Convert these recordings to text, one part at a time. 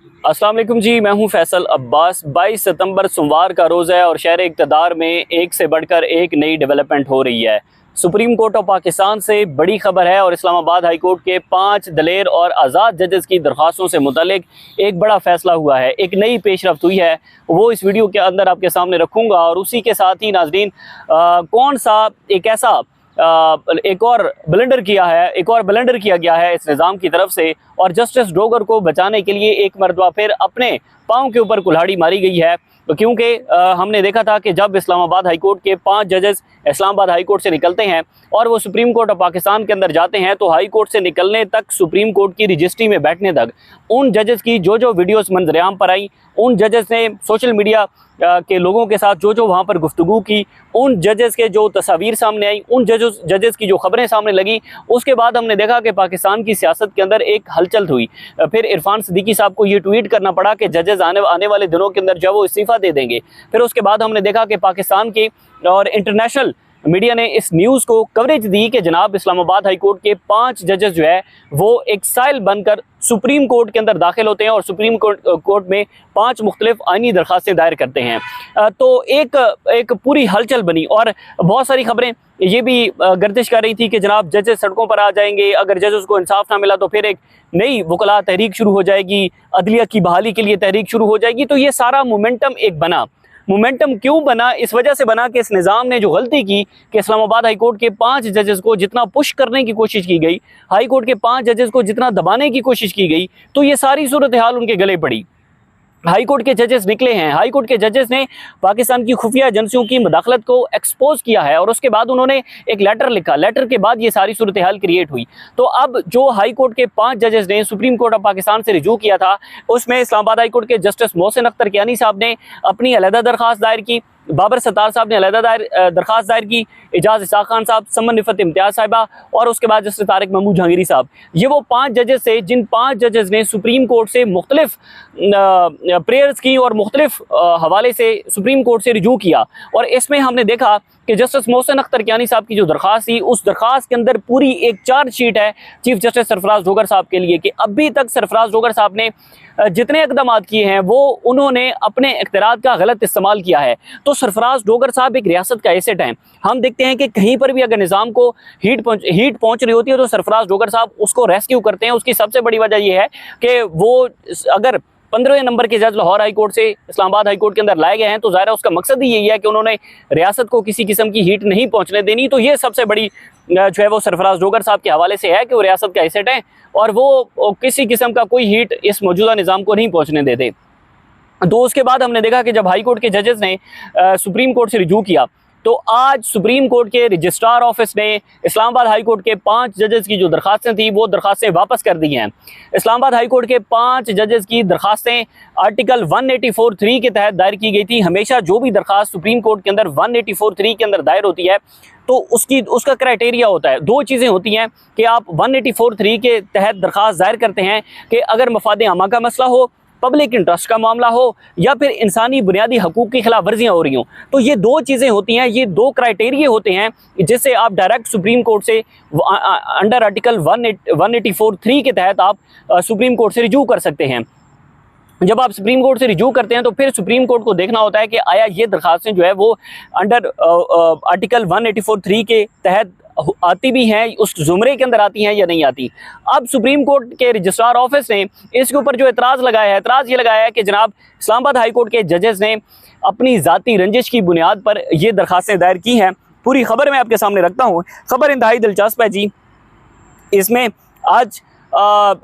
अस्सलाम वालेकुम जी, मैं हूं फैसल अब्बास। 22 सितंबर सोमवार का रोज़ है और शहर इक़्तिदार में एक से बढ़कर एक नई डेवलपमेंट हो रही है। सुप्रीम कोर्ट ऑफ पाकिस्तान से बड़ी खबर है और इस्लामाबाद हाई कोर्ट के 5 दलेर और आज़ाद जजेस की दरख्वास्तों से मुतल्लिक एक बड़ा फैसला हुआ है, एक नई पेशरफ्त हुई है। वो इस वीडियो के अंदर आपके सामने रखूँगा और उसी के साथ ही नाज़रीन कौन सा एक ऐसा एक और ब्लंडर किया गया है इस निज़ाम की तरफ से और जस्टिस डोगर को बचाने के लिए एक मरतबा फिर अपने पाँव के ऊपर कुल्हाड़ी मारी गई है। क्योंकि हमने देखा था कि जब इस्लामाबाद हाई कोर्ट के 5 जजेस इस्लामाबाद हाई कोर्ट से निकलते हैं और वो सुप्रीम कोर्ट ऑफ पाकिस्तान के अंदर जाते हैं तो हाई कोर्ट से निकलने तक, सुप्रीम कोर्ट की रजिस्ट्री में बैठने तक, उन जजेस की जो वीडियोस मंजरेआम पर आई, उन जजेस ने सोशल मीडिया के लोगों के साथ जो वहाँ पर गुफ्तगू की, उन जजेस के जो तस्वीर सामने आई, उन जजेस की जो खबरें सामने लगी, उसके बाद हमने देखा कि पाकिस्तान की सियासत के अंदर एक हलचल हुई। फिर इरफान सिद्दीकी साहब को ये ट्वीट करना पड़ा कि जजेस आने वाले दिनों के अंदर जब वो इस्तीफ़ा दे देंगे। फिर उसके बाद हमने देखा कि पाकिस्तान के और इंटरनेशनल मीडिया ने इस न्यूज़ को कवरेज दी कि जनाब इस्लामाबाद हाई कोर्ट के 5 जजेस जो है वो एक साइल बनकर सुप्रीम कोर्ट के अंदर दाखिल होते हैं और सुप्रीम कोर्ट में 5 मुख्तलिफ आईनी दरख्वास्तें दायर करते हैं। तो एक पूरी हलचल बनी और बहुत सारी खबरें ये भी गर्दिश कर रही थी कि जनाब जजेस सड़कों पर आ जाएंगे, अगर जजेस को इंसाफ ना मिला तो फिर एक नई वकला तहरीक शुरू हो जाएगी, अदलिया की बहाली के लिए तहरीक शुरू हो जाएगी। तो ये सारा मोमेंटम एक बना। मोमेंटम क्यों बना? इस वजह से बना कि इस निज़ाम ने जो गलती की कि इस्लामाबाद हाई कोर्ट के 5 जजेस को जितना पुश करने की कोशिश की गई, हाई कोर्ट के 5 जजेस को जितना दबाने की कोशिश की गई, तो ये सारी सूरत हाल उनके गले पड़ी। हाई कोर्ट के जजेस निकले हैं, हाई कोर्ट के जजेस ने पाकिस्तान की खुफिया एजेंसियों की मुदाखलत को एक्सपोज किया है और उसके बाद उन्होंने एक लेटर लिखा। लेटर के बाद ये सारी सूरत हाल क्रिएट हुई। तो अब जो हाई कोर्ट के 5 जजेस ने सुप्रीम कोर्ट ऑफ पाकिस्तान से रिजू किया था, उसमें इस्लामाबाद हाई कोर्ट के जस्टिस मोहसिन अख्तर कियानी साहब ने अपनी अलहदा दरख्वास्त दायर की, बाबर सत्तार साहब ने अलहदा दरख्वास्त दायर की, एजाज इसाक खान साहब, समन रिफत इम्तियाज साहिबा और उसके बाद जस्टिस तारिक महमूद जहांगीरी साहब। ये वो 5 जजेस थे जिन 5 जजेस ने सुप्रीम कोर्ट से मुख्तलिफ प्रेयर्स की और मुख्तलिफ हवाले से सुप्रीम कोर्ट से रिजू किया। और इसमें हमने देखा कि जस्टिस मोहसिन अख्तर कियानी साहब की जो दरख्वास्त थी, उस दरख्वास्त के अंदर पूरी एक चार्जशीट है चीफ जस्टिस सरफराज डोगर साहब के लिए कि अभी तक सरफराज डोगर साहब ने जितने इकदाम किए हैं वो उन्होंने अपने इख्तियारात का गलत इस्तेमाल किया है। तो सरफराज डोगर साहब एक रियासत का एसेट हैं। हम देखते हैं कि कहीं पर भी अगर निज़ाम को हीट पहुंच रही होती है तो सरफराज डोगर साहब उसको रेस्क्यू करते हैं। उसकी सबसे बड़ी वजह यह है कि वो अगर 15वें नंबर के जज लाहौर हाई कोर्ट से इस्लामाबाद हाई कोर्ट के अंदर लाए गए हैं तो ज़ाहिर है उसका मकसद ही यही है कि उन्होंने रियासत को किसी किस्म की हीट नहीं पहुंचने देनी। तो ये सबसे बड़ी जो है वो सरफराज डोगर साहब के हवाले से है कि वो रियासत का एसेट है और वो किसी किस्म का कोई हीट इस मौजूदा निज़ाम को नहीं पहुंचने देते। तो उसके बाद हमने देखा कि जब हाई कोर्ट के जजेस ने सुप्रीम कोर्ट से रिजू किया तो आज सुप्रीम कोर्ट के रजिस्ट्रार ऑफिस ने इस्लामाबाद हाई कोर्ट के 5 जजेस की जो दरख्वास्तें थी वो दरख्वास्तें वापस कर दी हैं। इस्लामाबाद हाई कोर्ट के 5 जजेस की दरख्वास्तें आर्टिकल 184(3) के तहत दायर की गई थी। हमेशा जो भी दरख्वास्त सुप्रीम कोर्ट के अंदर 184(3) के अंदर दायर होती है तो उसका क्राइटेरिया होता है, 2 चीज़ें होती हैं कि आप 184(3) के तहत दरख्वास्त दायर करते हैं कि अगर मफाद आमा का मसला हो, पब्लिक इंटरेस्ट का मामला हो या फिर इंसानी बुनियादी हकूक़ की खिलाफ वर्जियाँ हो रही हों। तो ये 2 चीज़ें होती हैं, ये 2 क्राइटेरिया होते हैं जिससे आप डायरेक्ट सुप्रीम कोर्ट से अंडर आर्टिकल 184(3) के तहत आप सुप्रीम कोर्ट से रिजू कर सकते हैं। जब आप सुप्रीम कोर्ट से रिजू करते हैं तो फिर सुप्रीम कोर्ट को देखना होता है कि आया ये दरख्वास्तें जो है वो अंडर आर्टिकल 184(3) के तहत आती भी हैं, उस जुमरे के अंदर आती हैं या नहीं आती। अब सुप्रीम कोर्ट के रजिस्ट्रार ऑफिस ने इसके ऊपर जो एतराज़ लगाया है, एतराज़ ये लगाया है कि जनाब इस्लामाबाद हाई कोर्ट के जजेस ने अपनी ज़ाती रंजिश की बुनियाद पर ये दरख्वास्तें दायर की हैं। पूरी खबर मैं आपके सामने रखता हूँ। खबर इंतहाई दिलचस्प है जी। इसमें आज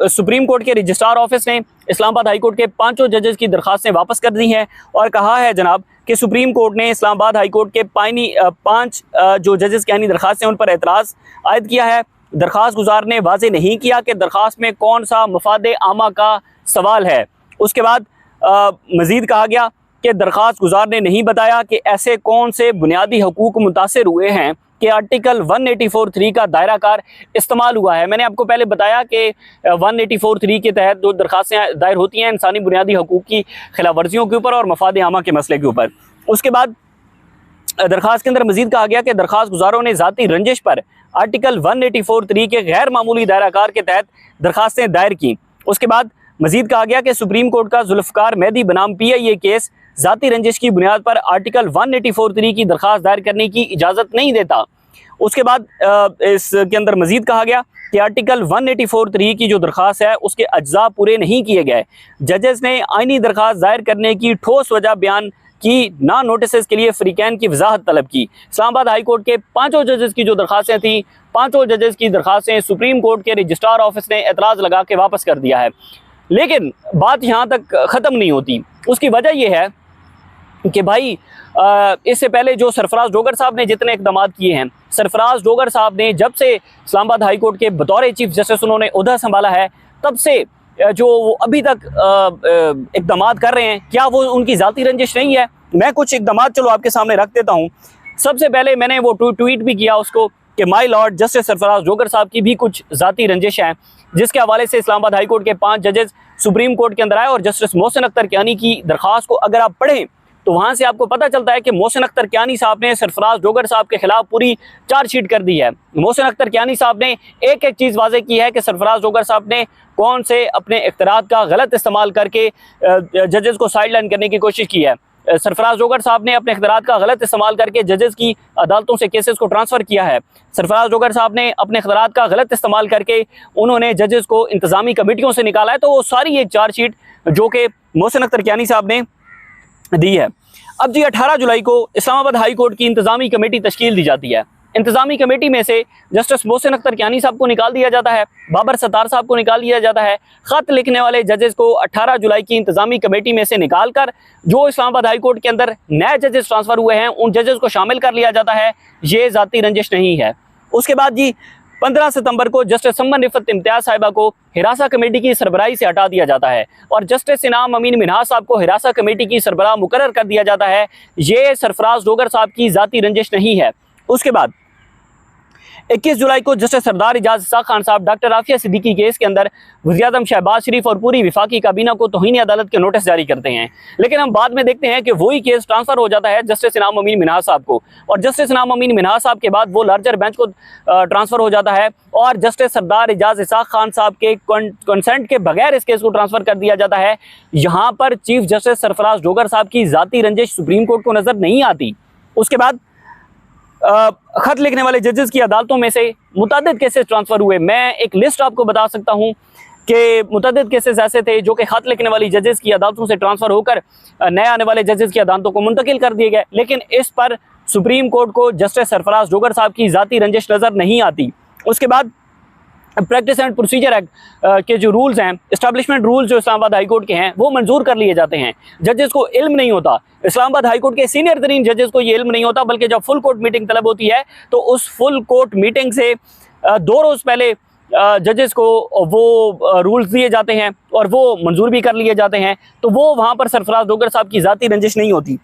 सुप्रीम कोर्ट के रजिस्ट्रार ऑफिस ने इस्लामाबाद हाई कोर्ट के 5 जजेस की दरख्वास्तें वापस कर दी हैं और कहा है जनाब कि सुप्रीम कोर्ट ने इस्लामाबाद हाई कोर्ट के 5 जो जजेस की यानी दरख्वास्तें उन पर एतराज़ आयद किया है। दरख्वास्त गुजार ने वाज़े नहीं किया कि दरख्वास्त में कौन सा मफाद आमा का सवाल है। उसके बाद मज़ीद कहा गया कि दरख्वास्त गुजार ने नहीं बताया कि ऐसे कौन से बुनियादी हकूक़ मुतासर हुए हैं कि आर्टिकल 184(3) का दायरा कार इस्तेमाल हुआ है। मैंने आपको पहले बताया कि 184(3) के तहत जो दरख्वास्तें दायर होती हैं इंसानी बुनियादी हकूक़ की खिलाफ वर्जियों के ऊपर और मफाद आमा के मसले के ऊपर। उसके बाद दरख्वास्त के अंदर मजीद कहा गया कि दरख्वास्त गुजारों ने ज़ाती रंजिश पर आर्टिकल 184(3) के गैर मामूली दायरा कार के तहत दरख्वास्तें दायर की। उसके बाद मजीद कहा गया कि सुप्रीम कोर्ट का जुल्फकार मेहदी बनाम PIA केस जाती रंजिश की बुनियाद पर आर्टिकल 184(3) की दरखास्त दायर करने की इजाज़त नहीं देता। उसके बाद इसके अंदर मजीद कहा गया कि आर्टिकल 184(3) की जो दरखास्त है उसके अज्जा पूरे नहीं किए गए। जजेस ने आइनी दरखास्त दायर करने की ठोस वजह बयान की, ना नोटिस के लिए फ्रीकैन की वजाहत तलब की। इस्लामाबाद हाई कोर्ट के 5 जजेस की जो दरखास्तें थी, 5 जजेस की दरखास्तें सुप्रीम कोर्ट के रजिस्ट्रार ऑफिस ने एतराज़ लगा के वापस कर दिया है। लेकिन बात यहाँ तक ख़त्म नहीं होती। उसकी वजह यह है कि भाई इससे पहले जो सरफराज डोगर साहब ने जितने इकदाम किए हैं, सरफराज डोगर साहब ने जब से इस्लामाबाद हाई कोर्ट के बतौर चीफ जस्टिस उन्होंने ओहदा संभाला है, तब से जो वो अभी तक इकदाम कर रहे हैं, क्या वो उनकी ज़ाती रंजिश नहीं है? मैं कुछ इकदाम चलो आपके सामने रख देता हूँ। सबसे पहले मैंने वो ट्वीट भी किया उसको कि my Lord justice Sarfaraz Dogar साहब की भी कुछ ज़ाती रंजिश है, जिसके हवाले से इस्लामाबाद हाई कोर्ट के 5 जजेस सुप्रीम कोर्ट के अंदर आए और जस्टिस मोहसिन अख्तर कियानी की दरख्वास्त को अगर आप पढ़ें तो वहाँ से आपको पता चलता है कि मोहसिन अख्तर कियानी साहब ने सरफराज डोगर साहब के खिलाफ पूरी चार्जशीट कर दी है। मोहसिन अख्तर कियानी साहब ने एक एक चीज़ वाज़े की है कि सरफराज डोगर साहब ने कौन से अपने इख्तियारात का गलत इस्तेमाल करके जजेस को साइडलाइन करने की कोशिश की है। सरफराज डोगर साहब ने अपने इख्तियारात का गलत इस्तेमाल करके जजेस की अदालतों से केसेस को ट्रांसफ़र किया है। सरफराज डोगर साहब ने अपने इख्तियारात का गलत इस्तेमाल करके उन्होंने जजेस को इंतज़ामी कमेटियों से निकाला है। तो वो सारी एक चार्जशीट जो कि मोहसिन अख्तर कियानी साहब ने दी है। अब जी 18 जुलाई को इस्लामाबाद हाई कोर्ट की इंतज़ामी कमेटी तश्कील दी जाती है। इंतज़ामी कमेटी में से जस्टिस मोहसिन अख्तर कियानी साहब को निकाल दिया जाता है, बाबर सत्तार साहब को निकाल दिया जाता है। ख़त लिखने वाले जजेस को 18 जुलाई की इंतज़ामी कमेटी में से निकाल कर जो इस्लामाबाद हाई कोर्ट के अंदर नए जजेस ट्रांसफ़र हुए हैं उन जजेस को शामिल कर लिया जाता है। ये ज़ाती रंजिश नहीं है। उसके बाद जी 15 सितंबर को जस्टिस समन रिफत इम्तियाज़ साहिबा को हिरासा कमेटी की सरबराही से हटा दिया जाता है और जस्टिस इनाम अमीन मिनहाज साहब को हिरासा कमेटी की सरबराह मुकर्रर कर दिया जाता है। ये सरफराज डोगर साहब की ज़ाती रंजिश नहीं है। उसके बाद 21 जुलाई को जस्टिस सरदार इजाज इसाक खान साहब डॉक्टर आफिया सिद्दीकी केस के अंदर वज़ीर-ए-आज़म शहबाज शरीफ और पूरी विफाकी काबीना को तौहीन अदालत के नोटिस जारी करते हैं। लेकिन हम बाद में देखते हैं कि वही केस ट्रांसफ़र हो जाता है जस्टिस इनाम अमीन मिनहाज साहब को, और जस्टिस इनाम अमीन मिनहाज साहब के बाद वो लार्जर बेंच को ट्रांसफ़र हो जाता है और जस्टिस सरदार इजाज इसाक खान साहब के कंसेंट के बगैर इस केस को ट्रांसफ़र कर दिया जाता है। यहाँ पर चीफ जस्टिस सरफराज डोगर साहब की ज़ाती रंजिश सुप्रीम कोर्ट को नज़र नहीं आती। उसके बाद खत लिखने वाले जजेस की अदालतों में से मुतअद्दिद केसेस ट्रांसफ़र हुए। मैं एक लिस्ट आपको बता सकता हूँ कि मुतअद्दिद केसेस ऐसे थे जो कि खत लिखने वाली जजेस की अदालतों से ट्रांसफ़र होकर नए आने वाले जजेस की अदालतों को मुंतकिल कर दिए गए। लेकिन इस पर सुप्रीम कोर्ट को जस्टिस सरफराज डोगर साहब की ज़ाती रंजिश नज़र नहीं आती। उसके बाद प्रैक्टिस एंड प्रोसीजर एक्ट के जो रूल्स हैं, इस्टेब्लिशमेंट रूल्स जो इस्लामाबाद हाई कोर्ट के हैं, वो मंजूर कर लिए जाते हैं। जजेस को इल्म नहीं होता, इस्लामाबाद हाई कोर्ट के सीनियर तरीन जजेस को ये इल्म नहीं होता, बल्कि जब फुल कोर्ट मीटिंग तलब होती है तो उस फुल कोर्ट मीटिंग से 2 रोज़ पहले जजेस को वो रूल्स दिए जाते हैं और वो मंजूर भी कर लिए जाते हैं। तो वो वहाँ पर सरफराज डोगर साहब की ज़ाती रंजिश नहीं होती।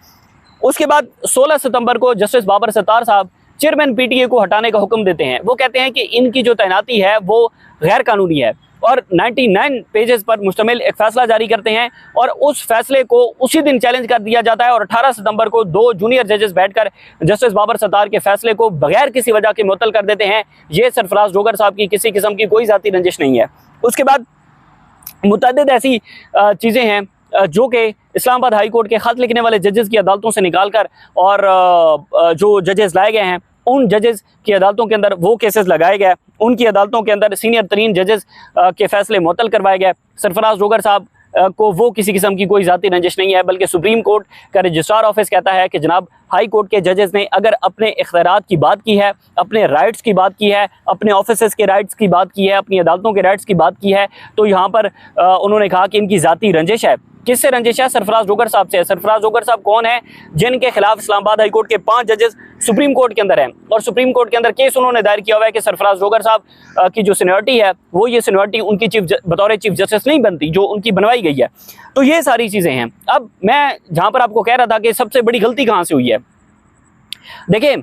उसके बाद 16 सितंबर को जस्टिस बाबर सत्तार साहब चेयरमैन PTA को हटाने का हुक्म देते हैं। वो कहते हैं कि इनकी जो तैनाती है वो गैर कानूनी है और 99 पेजेस पर मुश्तमिल एक फ़ैसला जारी करते हैं और उस फैसले को उसी दिन चैलेंज कर दिया जाता है और 18 सितंबर को 2 जूनियर जजेस बैठकर जस्टिस बाबर सत्तार के फैसले को बगैर किसी वजह के मुअत्तल कर देते हैं। ये सरफराज डोगर साहब की किसी किस्म की कोई ज़ाती रंजिश नहीं है। उसके बाद मुतअद्दिद ऐसी चीज़ें हैं जो कि इस्लामाबाद हाई कोर्ट के ख़त लिखने वाले जजेस की अदालतों से निकाल कर और जो जजेस लाए गए हैं उन जजेस की अदालतों के अंदर वो केसेस लगाए गए, उनकी अदालतों के अंदर सीनियर तरीन जजेस के फैसले मुअत्तल करवाए गए। सरफराज डोगर साहब को वो किसी किस्म की कोई ज़ाती रंजिश नहीं है, बल्कि सुप्रीम कोर्ट का रजिस्ट्रार ऑफिस कहता है कि जनाब हाई कोर्ट के जजेस ने अगर अपने इख्तियारात की बात की है, अपने राइट्स की बात की है, अपने ऑफिसर्स के राइट्स की बात की है, अपनी अदालतों के राइट्स की बात की है, तो यहाँ पर उन्होंने कहा कि इनकी ज़ाती रंजिश है। किससे रंजिश है? सरफराज डोगर साहब से। सरफराज डोगर साहब कौन है? जिनके खिलाफ इस्लामाबाद हाई कोर्ट के 5 जजेस सुप्रीम कोर्ट के अंदर हैं और सुप्रीम कोर्ट के अंदर केस उन्होंने दायर किया हुआ है कि सरफराज डोगर साहब की जो सीनियरिटी है वो ये सीनियरिटी उनकी बतौर चीफ जस्टिस नहीं बनती जो उनकी बनवाई गई है। तो ये सारी चीज़ें हैं। अब मैं जहाँ पर आपको कह रहा था कि सबसे बड़ी गलती कहाँ से हुई है, देखिए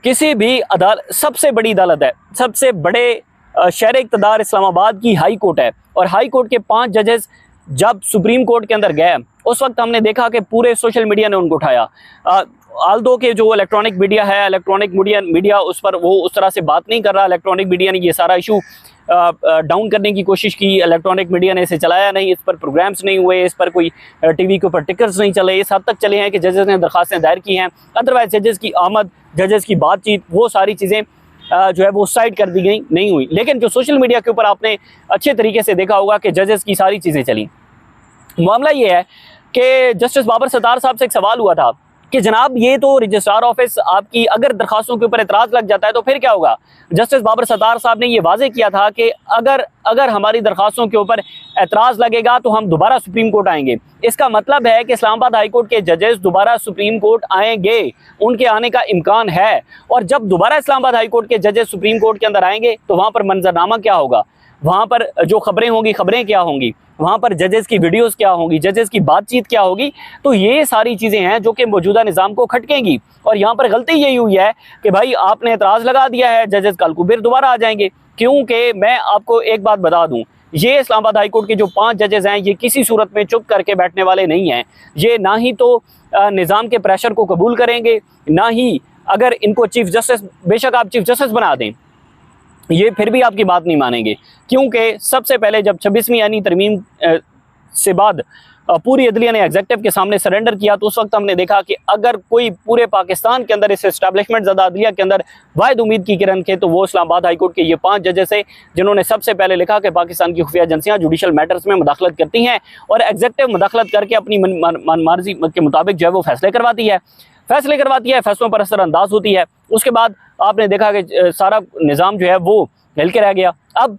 किसी भी अदालत, सबसे बड़ी अदालत है, सबसे बड़े शहर इक़्तिदार इस्लामाबाद की हाई कोर्ट है और हाई कोर्ट के 5 जजेस जब सुप्रीम कोर्ट के अंदर गए उस वक्त हमने देखा कि पूरे सोशल मीडिया ने उनको उठाया। आल्दो के जो इलेक्ट्रॉनिक मीडिया है, इलेक्ट्रॉनिक मीडिया उस पर वो उस तरह से बात नहीं कर रहा। इलेक्ट्रॉनिक मीडिया ने ये सारा इशू डाउन करने की कोशिश की, इलेक्ट्रॉनिक मीडिया ने इसे चलाया नहीं, इस पर प्रोग्राम्स नहीं हुए, इस पर कोई टीवी के ऊपर टिकर्स नहीं चले, इस हद तक चले हैं कि जजेस ने दरखास्तें दायर की हैं। अदरवाइज जजेस की आमद, जजेस की बातचीत, वो सारी चीज़ें जो है वो साइड कर दी गई, नहीं हुई। लेकिन जो सोशल मीडिया के ऊपर आपने अच्छे तरीके से देखा होगा कि जजेस की सारी चीज़ें चली। मामला ये है कि जस्टिस बाबर सत्तार साहब से एक सवाल हुआ था कि जनाब ये तो रजिस्ट्रार ऑफिस आपकी अगर दरखास्तों के ऊपर एतराज़ लग जाता है तो फिर क्या होगा। जस्टिस बाबर सत्तार साहब ने ये वाजे किया था कि अगर हमारी दरखास्तों के ऊपर एतराज़ लगेगा तो हम दोबारा सुप्रीम कोर्ट आएंगे। इसका मतलब है कि इस्लामाबाद हाई कोर्ट के जजेस दोबारा सुप्रीम कोर्ट आएंगे, उनके आने का इम्कान है। और जब दोबारा इस्लामाबाद हाई कोर्ट के जजेस सुप्रीम कोर्ट के अंदर आएंगे तो वहाँ पर मंजरनामा क्या होगा, वहाँ पर जो खबरें होंगी, खबरें क्या होंगी, वहाँ पर जजेस की वीडियोस क्या होंगी, जजेस की बातचीत क्या होगी। तो ये सारी चीज़ें हैं जो कि मौजूदा निज़ाम को खटकेंगी। और यहाँ पर गलती यही हुई है कि भाई आपने एतराज़ लगा दिया है, जजेस कल को फिर दोबारा आ जाएंगे। क्योंकि मैं आपको एक बात बता दूँ, ये इस्लामाबाद हाई कोर्ट के जो 5 जजेस हैं ये किसी सूरत में चुप करके बैठने वाले नहीं हैं। ये ना ही तो निज़ाम के प्रेशर को कबूल करेंगे, ना ही अगर इनको चीफ जस्टिस, बेशक आप चीफ जस्टिस बना दें, ये फिर भी आपकी बात नहीं मानेंगे। क्योंकि सबसे पहले जब 26वीं यानी तरमीम से बाद पूरी अदलिया ने एग्जेक्टिव के सामने सरेंडर किया तो उस वक्त हमने देखा कि अगर कोई पूरे पाकिस्तान के अंदर इस एस्टैब्लिशमेंट ज़्यादा अदलिया के अंदर वाहिद उम्मीद की किरण थे तो वो इस्लामाबाद हाई कोर्ट के ये 5 जजेस है जिन्होंने सबसे पहले लिखा कि पाकिस्तान की खुफिया एजेंसियाँ जुडिशल मैटर्स में मुदाखलत करती हैं और एग्जेक्टिव मुदाखलत करके अपनी मनमार्जी के मुताबिक जो है वो फैसले करवाती है, फैसलों पर असरअंदाज होती है। उसके बाद आपने देखा कि सारा निज़ाम जो है वो हिल के रह गया। अब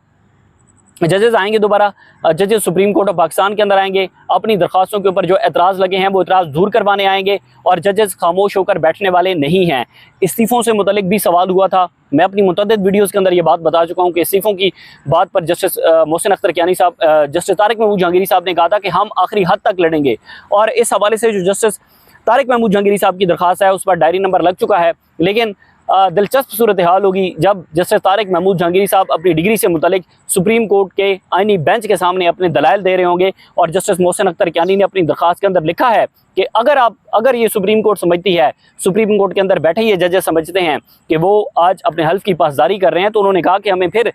जजेस आएंगे दोबारा, जजेस सुप्रीम कोर्ट ऑफ पाकिस्तान के अंदर आएंगे, अपनी दरख्वास्तों के ऊपर जो एतराज़ लगे हैं वो एतराज़ दूर करवाने आएंगे और जजेस खामोश होकर बैठने वाले नहीं हैं। इस्तीफ़ों से मुतल्लिक भी सवाल हुआ था, मैं अपनी मुतअद्दिद वीडियोज़ के अंदर ये बात बता चुका हूँ कि इस्तीफ़ों की बात पर जस्टिस मोहसिन अख्तर कियानी साहब, जस्टिस तारिक महमूद जहांगीरी साहब ने कहा था कि हम आखिरी हद तक लड़ेंगे। और इस हवाले से जो जस्टिस तारिक महमूद जहांगीरी साहब की दरख्वास्त है उस पर डायरी नंबर लग चुका है। लेकिन दिलचस्प सूरत हाल होगी जब जस्टिस तारिक महमूद जहांगीरी साहब अपनी डिग्री से मुतल्लिक सुप्रीम कोर्ट के आईनी बेंच के सामने अपने दलाइल दे रहे होंगे और जस्टिस मोहसिन अख्तर कियानी ने अपनी दरख्वास्त के अंदर लिखा है कि अगर ये सुप्रीम कोर्ट समझती है, सुप्रीम कोर्ट के अंदर बैठे ये जजेस समझते हैं कि वो आज अपने हल्फ की पासदारी कर रहे हैं, तो उन्होंने कहा कि हमें फिर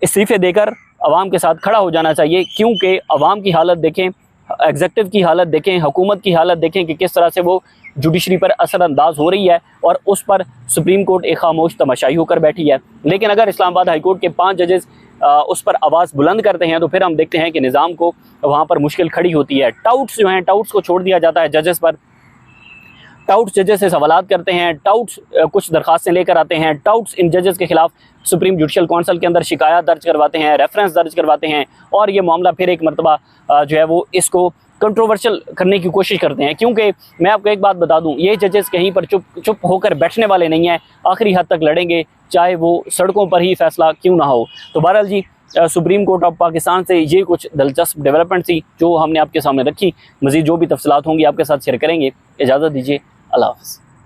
इस्तीफ़े देकर अवाम के साथ खड़ा हो जाना चाहिए। क्योंकि अवाम की हालत देखें, एग्जेक्टिव की हालत देखें, हुकूमत की हालत देखें कि किस तरह से वो जुडिशरी पर असरअंदाज हो रही है और उस पर सुप्रीम कोर्ट एक खामोश तमाशाई होकर बैठी है। लेकिन अगर इस्लामाबाद हाई कोर्ट के 5 जजेस उस पर आवाज़ बुलंद करते हैं तो फिर हम देखते हैं कि निज़ाम को वहाँ पर मुश्किल खड़ी होती है। टाउट्स जो हैं, टाउट्स को छोड़ दिया जाता है जजेस पर, टाउट्स जजेस से सवालात करते हैं, टाउट्स कुछ दरखास्तें लेकर आते हैं, टाउट्स इन जजेस के खिलाफ सुप्रीम जुडिशल काउंसिल के अंदर शिकायत दर्ज करवाते हैं, रेफरेंस दर्ज करवाते हैं और ये मामला फिर एक मरतबा जो है वो इसको कंट्रोवर्शियल करने की कोशिश करते हैं। क्योंकि मैं आपको एक बात बता दूं, ये जजेस कहीं पर चुप होकर बैठने वाले नहीं हैं, आखिरी हद तक लड़ेंगे, चाहे वो सड़कों पर ही फैसला क्यों ना हो। तो बहरहाल जी, सुप्रीम कोर्ट ऑफ पाकिस्तान से ये कुछ दिलचस्प डेवलपमेंट थी जो हमने आपके सामने रखी। मज़ीद जो भी तफसीलात होंगी आपके साथ शेयर करेंगे। इजाज़त दीजिए, अल्लाह हाफ़िज़।